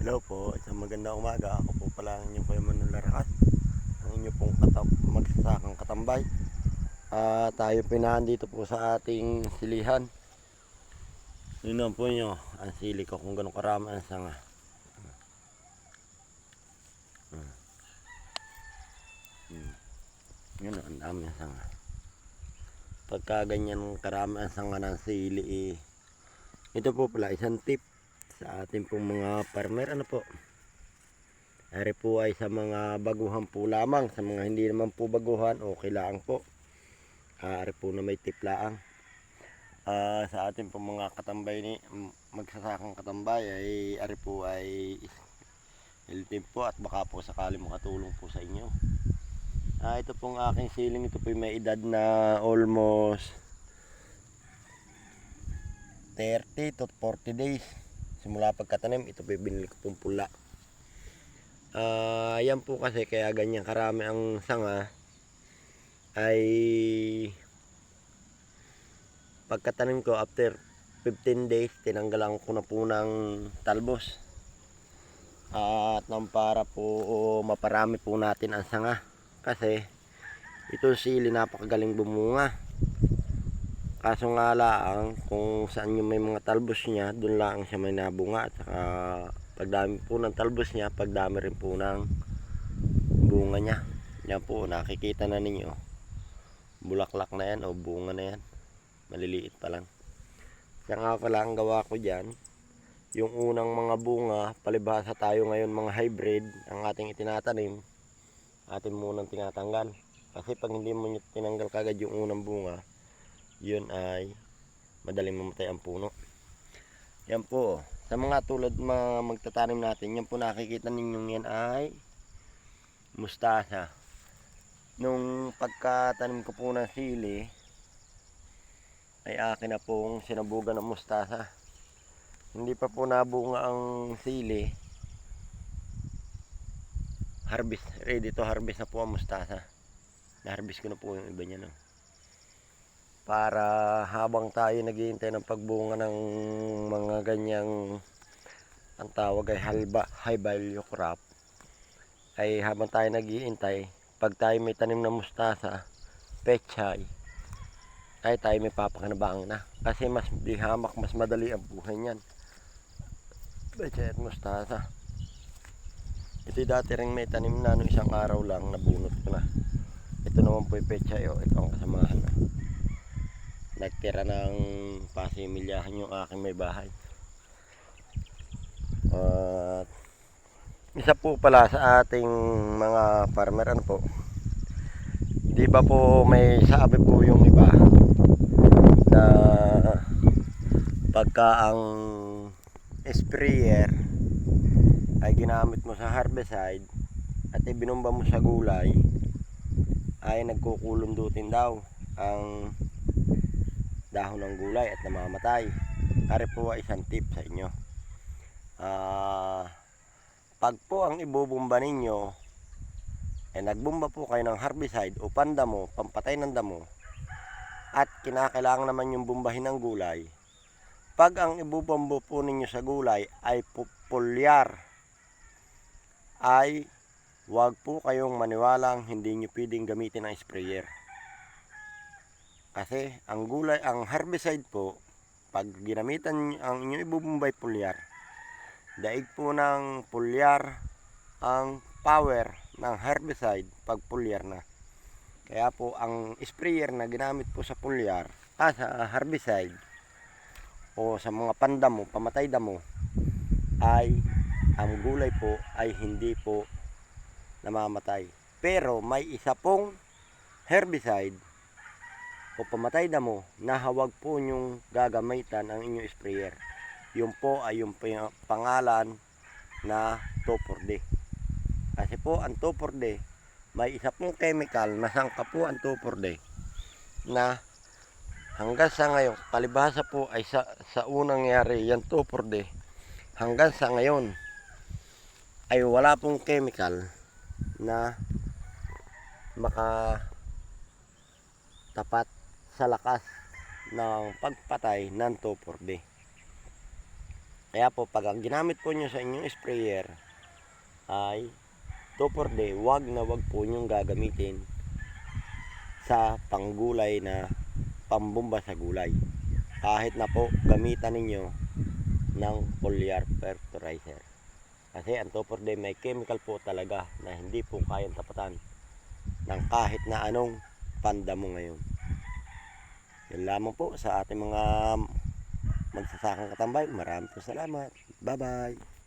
Hello po, isang magandang umaga. Ako po pala ang inyong Kuya Manuel Larakas, ang inyong pong magsasakang katambay. Tayo pinahan dito po sa ating silihan. Yun naman po nyo, ang sili ko kung gano'ng karami ang sanga. Yun, ang dami ang sanga. Pagka ganyan karami ang sanga ng sili, ito po pala isang tip sa ating pong mga farmer. Ano po? Ari po ay sa mga baguhan po lamang. Sa mga hindi naman po baguhan, okay lang po. Ari po na may tip laang. Sa ating po mga katambay ni magsasakang katambay ay ari po ay tip po at baka po sakali makatulong po sa inyo. Ito pong aking siling, ito po may edad na almost 30 to 40 days simula pagkatanim. Ito po binili ko pong pula. Yan po kasi kaya ganyan karami ang sanga ay pagkatanim ko after 15 days tinanggalan ko na po ng talbos at nang para po maparami po natin ang sanga kasi itong sili napakagaling bumunga, kaso nga lang kung saan yung may mga talbos niya doon lang siya may nabunga at saka pagdami po ng talbos niya pagdami rin po ng bunga niya. Yan po nakikita na ninyo, bulaklak na yan o bunga na yan, maliliit pa lang. Kaya nga pala ang gawa ko dyan, yung unang mga bunga, palibhasa tayo ngayon mga hybrid ang ating itinatanim, atin munang tinatanggal. Kasi pag hindi mo tinanggal kagad yung unang bunga, yun ay madaling mamatay ang puno. Yan po, sa mga tulad mga magtatanim natin, yan po nakikita ninyong yan ay mustasa. Nung pagkatanim ko po ng sili, ay akin na pong sinabugan ng mustasa. Hindi pa po nabunga ang sili, harvest, ready to harvest na po ang mustasa. Na-harvest ko na po yung iba niya, no? Para habang tayo naghihintay ng pagbunga ng mga ganyang, ang tawag ay high value crop, ay habang tayo naghihintay, pag tayo may tanim na mustasa, pechay, ay tayo may papakinabangan na. Kasi mas di hamak, mas madali ang buhay niyan. Pechay at mustasa. Ito dati rin may tanim na, no, isang araw lang nabunot ko na. Ito naman po yung pechay, ito ang kasamahan na. Nagtira ng pasimilyahan yung aking may bahay. At isa po pala sa ating mga farmer, ano po, di ba po may sabi po yung iba na pagka ang sprayer ay ginamit mo sa herbicide at ibinumba mo sa gulay, ay nagkukulundutin daw ang dahon ng gulay at namamatay. Ari po ay isang tip sa inyo. Pag po ang ibubumba ninyo ay nagbumba po kayo ng herbicide o pandamo, pampatay ng damo, at kinakailangan naman yung bumbahin ng gulay, pag ang ibubumba po ninyo sa gulay ay pulyar, ay wag po kayong maniwalang hindi nyo pwedeng gamitin ang sprayer. Kasi ang gulay, ang herbicide po, pag ginamitan ang inyong ibubumbay pulyar, daig po ng pulyar ang power ng herbicide pag pulyar na. Kaya po ang sprayer na ginamit po sa pulyar, sa herbicide o sa mga pandamo, pamatay damo, ay ang gulay po ay hindi po namamatay. Pero may isa pong herbicide o pamatay damo na hawag po nyong gagamitan ang inyong sprayer. Yun po ay yung pangalan na 2,4-D. Kasi po ang 2,4-D, may isa pong chemical na sangka po ang 2,4-D na hanggang sa ngayon, palibhasa po ay sa unang nangyari yan 2,4-D, hanggang sa ngayon ay wala pong chemical na makatapat sa lakas ng pagpatay ng 2,4-D. Kaya po pag ang ginamit po nyo sa inyong sprayer ay 2,4-D, wag na wag po nyong gagamitin sa panggulay na pambumba sa gulay. Kahit na po gamitan ninyo ng foliar fertilizer. Kasi ang 2,4-D may chemical po talaga na hindi po kayang tapatan ng kahit na anong panda mo ngayon. Yan lamang po sa ating mga magsasakang katambay. Maraming po salamat. Bye bye.